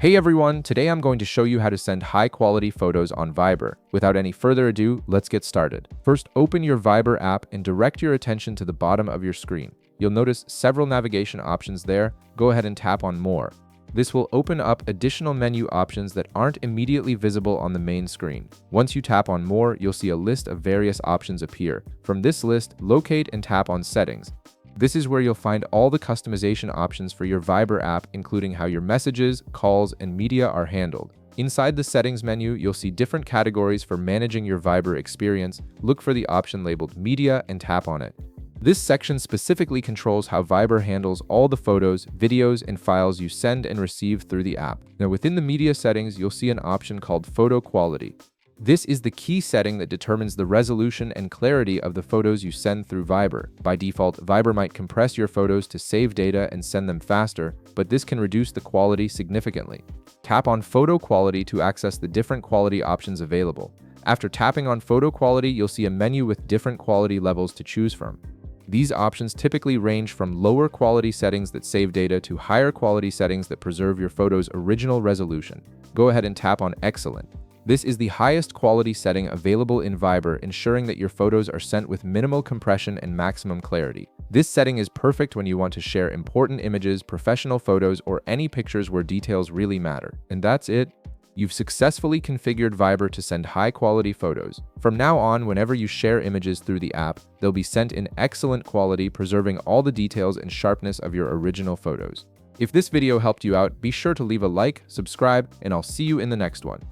Hey everyone, today I'm going to show you how to send high-quality photos on Viber. Without any further ado, let's get started. First, open your Viber app and direct your attention to the bottom of your screen. You'll notice several navigation options there. Go ahead and tap on More. This will open up additional menu options that aren't immediately visible on the main screen. Once you tap on More, you'll see a list of various options appear. From this list, locate and tap on Settings. This is where you'll find all the customization options for your Viber app, including how your messages, calls, and media are handled. Inside the Settings menu, you'll see different categories for managing your Viber experience. Look for the option labeled Media and tap on it. This section specifically controls how Viber handles all the photos, videos, and files you send and receive through the app. Now, within the media settings, you'll see an option called Photo Quality. This is the key setting that determines the resolution and clarity of the photos you send through Viber. By default, Viber might compress your photos to save data and send them faster, but this can reduce the quality significantly. Tap on Photo Quality to access the different quality options available. After tapping on Photo Quality, you'll see a menu with different quality levels to choose from. These options typically range from lower quality settings that save data to higher quality settings that preserve your photo's original resolution. Go ahead and tap on Excellent. This is the highest quality setting available in Viber, ensuring that your photos are sent with minimal compression and maximum clarity. This setting is perfect when you want to share important images, professional photos, or any pictures where details really matter. And that's it. You've successfully configured Viber to send high-quality photos. From now on, whenever you share images through the app, they'll be sent in excellent quality, preserving all the details and sharpness of your original photos. If this video helped you out, be sure to leave a like, subscribe, and I'll see you in the next one.